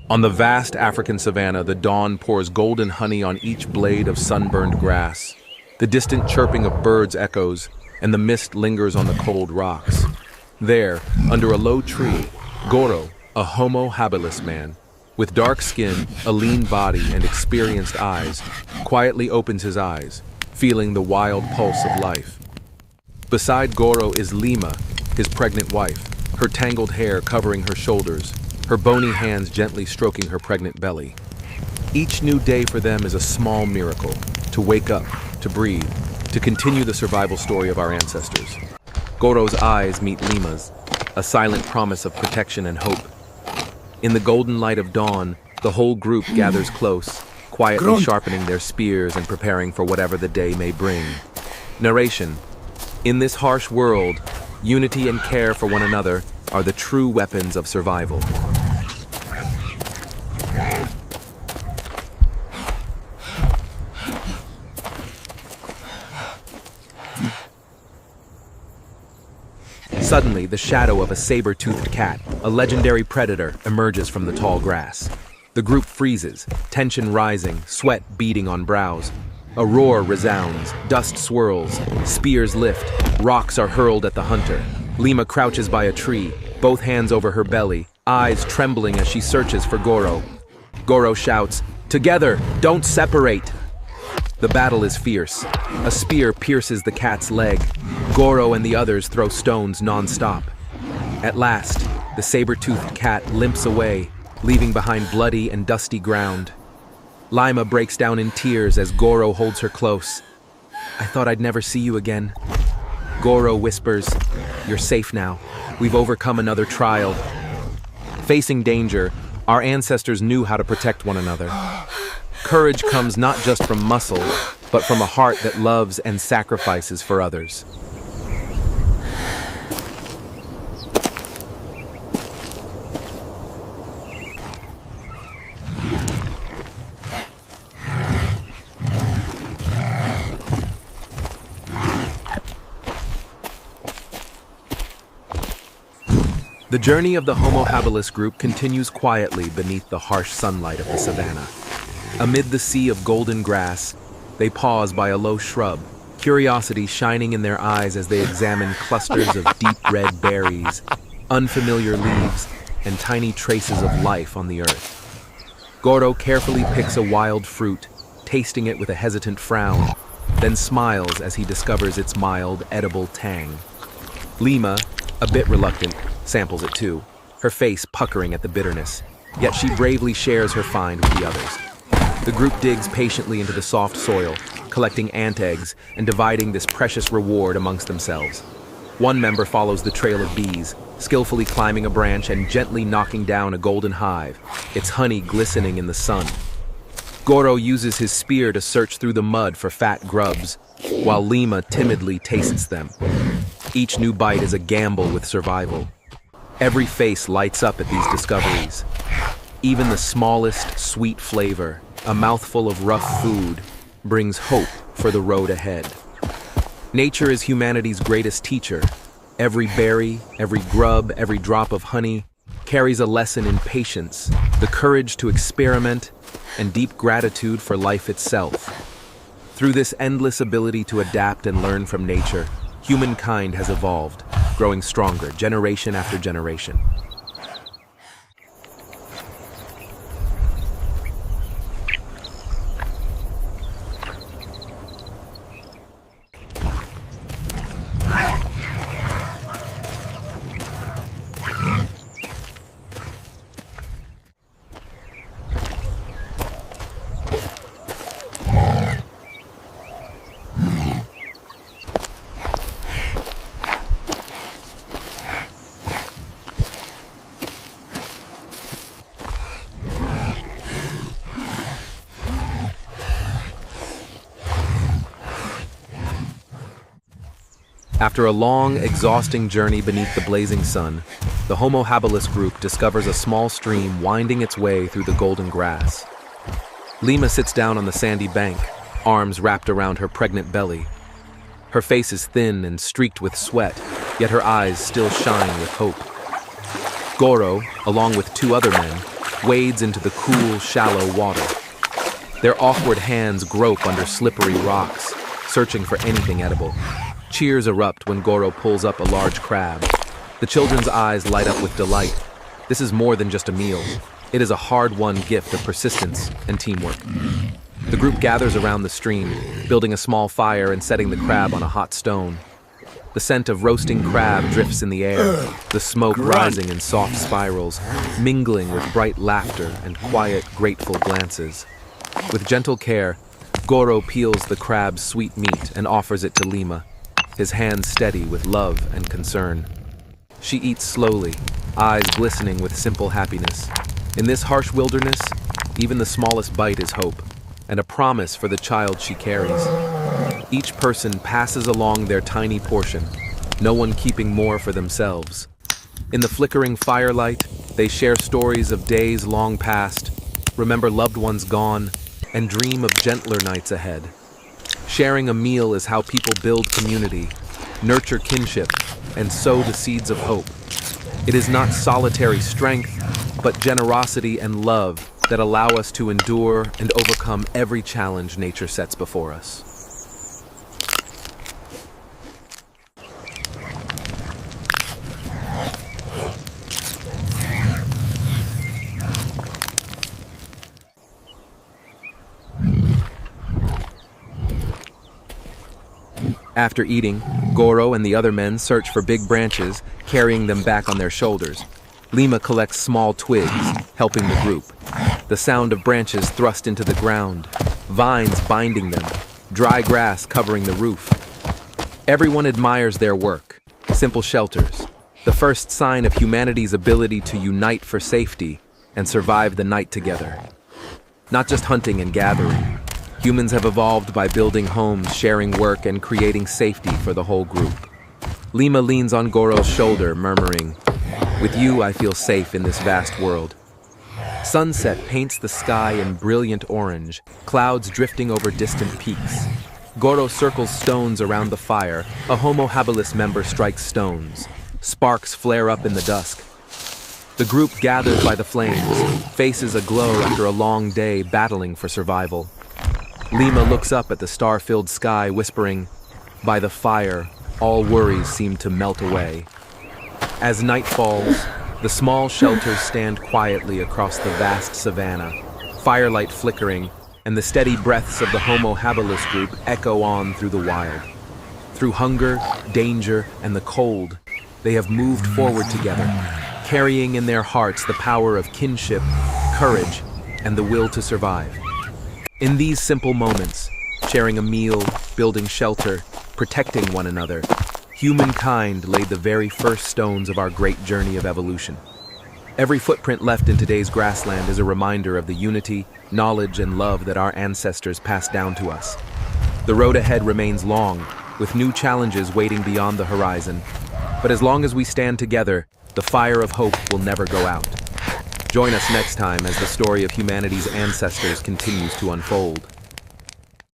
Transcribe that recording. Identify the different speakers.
Speaker 1: On the vast African savanna, the dawn pours golden honey on each blade of sunburned grass. The distant chirping of birds echoes, and the mist lingers on the cold rocks. There, under a low tree, Goro, a Homo habilis man, with dark skin, a lean body, and experienced eyes, quietly opens his eyes, feeling the wild pulse of life. Beside Goro is Lima, his pregnant wife, her tangled hair covering her shoulders, her bony hands gently stroking her pregnant belly. Each new day for them is a small miracle, to wake up, to breathe, to continue the survival story of our ancestors. Goro's eyes meet Lima's, a silent promise of protection and hope. In the golden light of dawn, the whole group gathers close, quietly sharpening their spears and preparing for whatever the day may bring. Narration: in this harsh world, unity and care for one another are the true weapons of survival. Suddenly, the shadow of a saber-toothed cat, a legendary predator, emerges from the tall grass. The group freezes, tension rising, sweat beading on brows. A roar resounds, dust swirls, spears lift, rocks are hurled at the hunter. Lima crouches by a tree, both hands over her belly, eyes trembling as she searches for Goro. Goro shouts, "Together, don't separate!" The battle is fierce. A spear pierces the cat's leg. Goro and the others throw stones non-stop. At last, the saber-toothed cat limps away, leaving behind bloody and dusty ground. Lima breaks down in tears as Goro holds her close. "I thought I'd never see you again." Goro whispers, "You're safe now. We've overcome another trial." Facing danger, our ancestors knew how to protect one another. Courage comes not just from muscle, but from a heart that loves and sacrifices for others. The journey of the Homo habilis group continues quietly beneath the harsh sunlight of the savanna. Amid the sea of golden grass, they pause by a low shrub, curiosity shining in their eyes as they examine clusters of deep red berries, unfamiliar leaves, and tiny traces of life on the earth. Goro carefully picks a wild fruit, tasting it with a hesitant frown, then smiles as he discovers its mild, edible tang. Lima, a bit reluctant, samples it too, her face puckering at the bitterness, yet she bravely shares her find with the others. The group digs patiently into the soft soil, collecting ant eggs and dividing this precious reward amongst themselves. One member follows the trail of bees, skillfully climbing a branch and gently knocking down a golden hive, its honey glistening in the sun. Goro uses his spear to search through the mud for fat grubs, while Lima timidly tastes them. Each new bite is a gamble with survival. Every face lights up at these discoveries. Even the smallest sweet flavor, a mouthful of rough food, brings hope for the road ahead. Nature is humanity's greatest teacher. Every berry, every grub, every drop of honey carries a lesson in patience, the courage to experiment, and deep gratitude for life itself. Through this endless ability to adapt and learn from nature, humankind has evolved, growing stronger generation after generation. After a long, exhausting journey beneath the blazing sun, the Homo habilis group discovers a small stream winding its way through the golden grass. Lima sits down on the sandy bank, arms wrapped around her pregnant belly. Her face is thin and streaked with sweat, yet her eyes still shine with hope. Goro, along with two other men, wades into the cool, shallow water. Their awkward hands grope under slippery rocks, searching for anything edible. Cheers erupt when Goro pulls up a large crab. The children's eyes light up with delight. This is more than just a meal. It is a hard-won gift of persistence and teamwork. The group gathers around the stream, building a small fire and setting the crab on a hot stone. The scent of roasting crab drifts in the air, the smoke rising in soft spirals, mingling with bright laughter and quiet, grateful glances. With gentle care, Goro peels the crab's sweet meat and offers it to Lima, his hands steady with love and concern. She eats slowly, eyes glistening with simple happiness. In this harsh wilderness, even the smallest bite is hope, and a promise for the child she carries. Each person passes along their tiny portion, no one keeping more for themselves. In the flickering firelight, they share stories of days long past, remember loved ones gone, and dream of gentler nights ahead. Sharing a meal is how people build community, nurture kinship, and sow the seeds of hope. It is not solitary strength, but generosity and love that allow us to endure and overcome every challenge nature sets before us. After eating, Goro and the other men search for big branches, carrying them back on their shoulders. Lima collects small twigs, helping the group. The sound of branches thrust into the ground, vines binding them, dry grass covering the roof. Everyone admires their work. Simple shelters, the first sign of humanity's ability to unite for safety and survive the night together. Not just hunting and gathering. Humans have evolved by building homes, sharing work, and creating safety for the whole group. Lima leans on Goro's shoulder, murmuring, "With you, I feel safe in this vast world." Sunset paints the sky in brilliant orange, clouds drifting over distant peaks. Goro circles stones around the fire. A Homo habilis member strikes stones. Sparks flare up in the dusk. The group gathers by the flames, faces aglow after a long day battling for survival. Lima looks up at the star-filled sky, whispering, "By the fire, all worries seem to melt away." As night falls, the small shelters stand quietly across the vast savanna, firelight flickering, and the steady breaths of the Homo habilis group echo on through the wild. Through hunger, danger, and the cold, they have moved forward together, carrying in their hearts the power of kinship, courage, and the will to survive. In these simple moments, sharing a meal, building shelter, protecting one another, humankind laid the very first stones of our great journey of evolution. Every footprint left in today's grassland is a reminder of the unity, knowledge, and love that our ancestors passed down to us. The road ahead remains long, with new challenges waiting beyond the horizon. But as long as we stand together, the fire of hope will never go out. Join us next time as the story of humanity's ancestors continues to unfold.